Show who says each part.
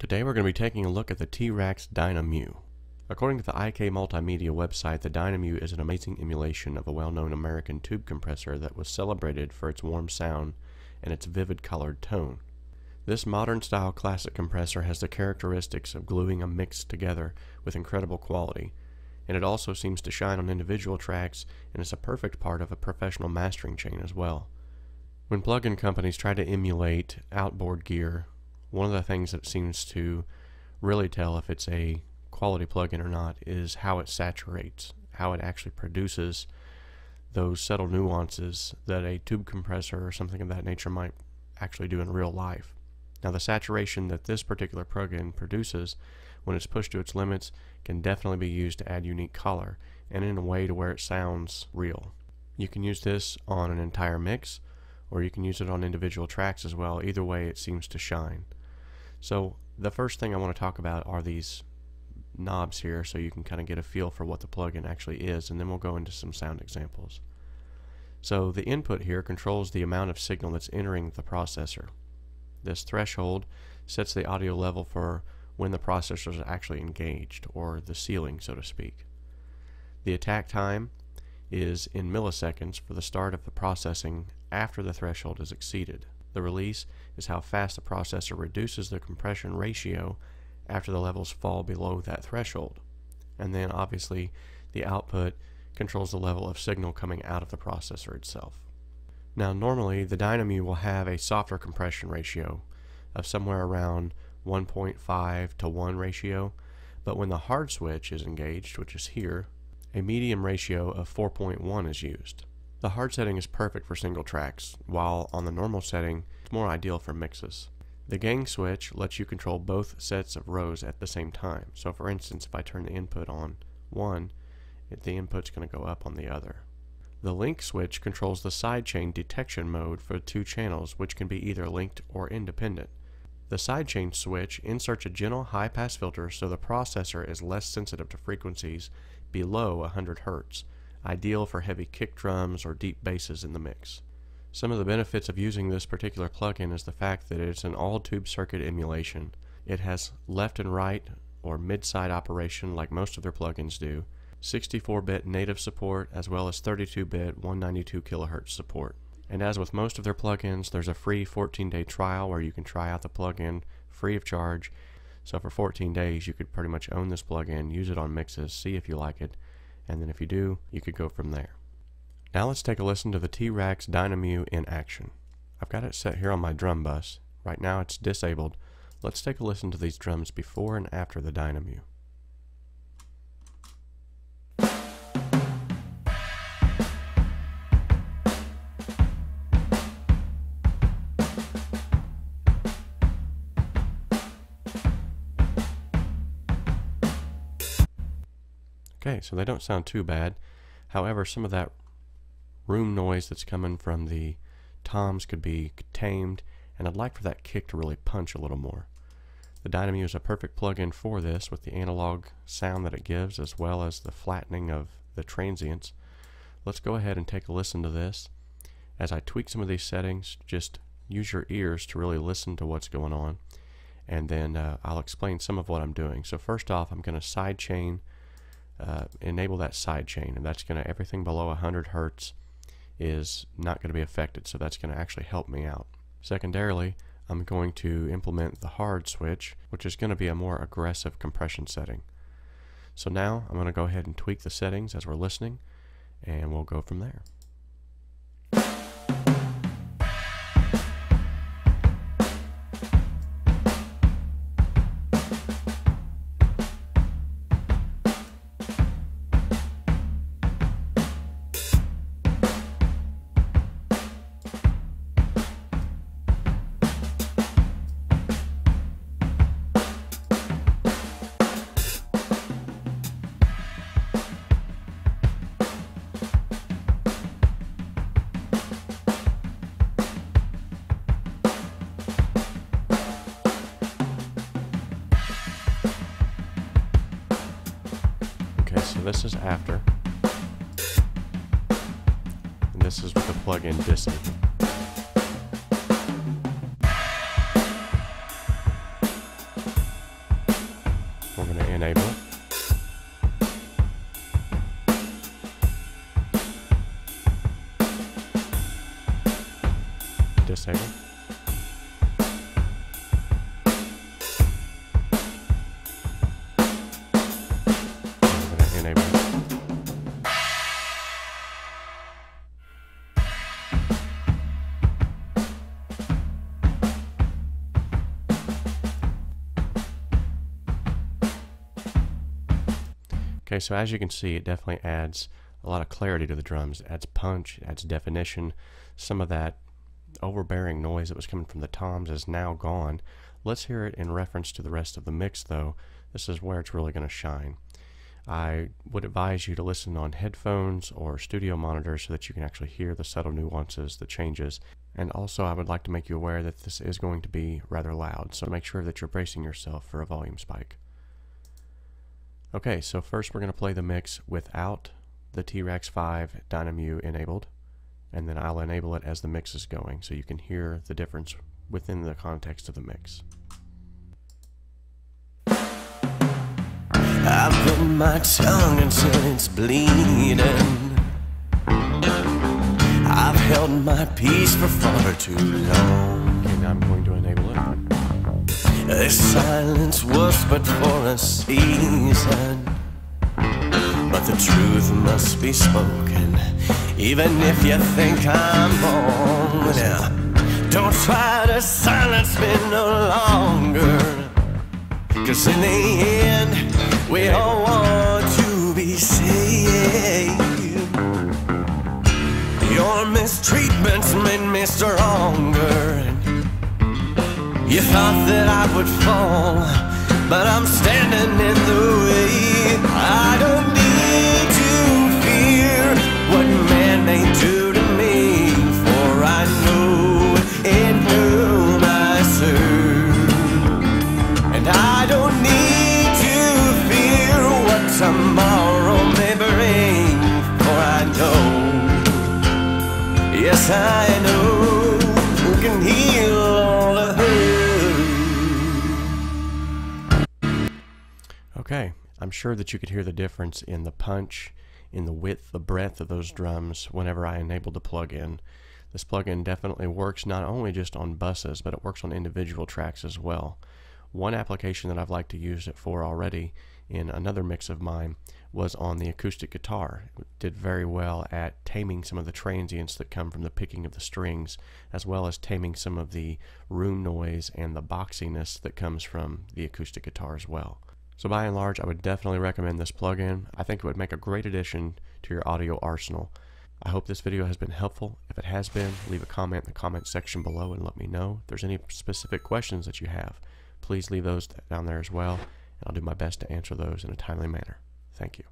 Speaker 1: Today we're going to be taking a look at the T-Dyna-MU. According to the IK Multimedia website, the Dyna-MU is an amazing emulation of a well-known American tube compressor that was celebrated for its warm sound and its vivid colored tone. This modern-style classic compressor has the characteristics of gluing a mix together with incredible quality, and it also seems to shine on individual tracks and is a perfect part of a professional mastering chain as well. When plug-in companies try to emulate outboard gear, one of the things that seems to really tell if it's a quality plug-in or not is how it saturates, how it actually produces those subtle nuances that a tube compressor or something of that nature might actually do in real life. Now, the saturation that this particular plug-in produces when it's pushed to its limits can definitely be used to add unique color and in a way to where it sounds real. You can use this on an entire mix, or you can use it on individual tracks as well. Either way, it seems to shine. So the first thing I want to talk about are these knobs here, so you can kind of get a feel for what the plugin actually is, and then we'll go into some sound examples. So the input here controls the amount of signal that's entering the processor. This threshold sets the audio level for when the processor is actually engaged, or the ceiling, so to speak. The attack time is in milliseconds for the start of the processing after the threshold is exceeded. The release is how fast the processor reduces the compression ratio after the levels fall below that threshold. And then obviously the output controls the level of signal coming out of the processor itself. Now normally the Dyna-MU will have a softer compression ratio of somewhere around 1.5 to 1 ratio, but when the hard switch is engaged, which is here, a medium ratio of 4.1 is used. The hard setting is perfect for single tracks, while on the normal setting, it's more ideal for mixes. The gang switch lets you control both sets of rows at the same time. So for instance, if I turn the input on one, the input's going to go up on the other. The link switch controls the sidechain detection mode for 2 channels, which can be either linked or independent. The sidechain switch inserts a gentle high-pass filter so the processor is less sensitive to frequencies below 100 Hz, ideal for heavy kick drums or deep basses in the mix. Some of the benefits of using this particular plugin is the fact that it's an all-tube circuit emulation. It has left and right or mid-side operation like most of their plugins do, 64-bit native support, as well as 32-bit 192 kHz support. And as with most of their plugins, there's a free 14-day trial where you can try out the plugin free of charge. So for 14 days you could pretty much own this plugin, use it on mixes, see if you like it, and then if you do, you could go from there. Now let's take a listen to the T-Dyna-MU in action. I've got it set here on my drum bus. Right now it's disabled. Let's take a listen to these drums before and after the Dyna-MU. Okay, so they don't sound too bad. However, some of that room noise that's coming from the toms could be tamed, and I'd like for that kick to really punch a little more. The Dyna-MU is a perfect plug-in for this with the analog sound that it gives, as well as the flattening of the transients. Let's go ahead and take a listen to this. As I tweak some of these settings, just use your ears to really listen to what's going on, and then I'll explain some of what I'm doing. So first off, I'm going to sidechain, enable that sidechain, and that's going to, everything below 100 Hz is not going to be affected, so that's going to actually help me out. Secondarily, I'm going to implement the hard switch, which is going to be a more aggressive compression setting. So now I'm going to go ahead and tweak the settings as we're listening, and we'll go from there. So this is after, and this is with the plug-in disabled. Enable it. Disable. Enable it. Okay, so as you can see, it definitely adds a lot of clarity to the drums. It adds punch, it adds definition. Some of that overbearing noise that was coming from the toms is now gone. Let's hear it in reference to the rest of the mix though. This is where it's really going to shine. I would advise you to listen on headphones or studio monitors so that you can actually hear the subtle nuances, the changes. And also I would like to make you aware that this is going to be rather loud, so make sure that you're bracing yourself for a volume spike. Okay, so first we're going to play the mix without the T-Rex 5 Dyna-MU enabled, and then I'll enable it as the mix is going so you can hear the difference within the context of the mix.
Speaker 2: I've bit my tongue until it's bleeding. I've held my peace for far too long.
Speaker 1: Okay, now I'm going to enable it.
Speaker 2: This silence was but for a season, but the truth must be spoken, even if you think I'm wrong. Now, don't try to silence me no longer, 'cause in the end, we all want to be saved. Your mistreatments made me stronger. You thought that I would fall, but I'm standing in the way. I don't need to fear what man may do to me, for I know in whom I serve. And I don't need to fear what tomorrow may bring, for I know, yes I know, who can heal all the hurt.
Speaker 1: Okay, I'm sure that you could hear the difference in the punch, in the width, the breadth of those drums whenever I enabled the plugin. This plugin definitely works not only just on buses, but it works on individual tracks as well. One application that I've liked to use it for already in another mix of mine was on the acoustic guitar. It did very well at taming some of the transients that come from the picking of the strings, as well as taming some of the room noise and the boxiness that comes from the acoustic guitar as well. So by and large, I would definitely recommend this plugin. I think it would make a great addition to your audio arsenal. I hope this video has been helpful. If it has been, leave a comment in the comment section below and let me know. If there's any specific questions that you have, please leave those down there as well, and I'll do my best to answer those in a timely manner. Thank you.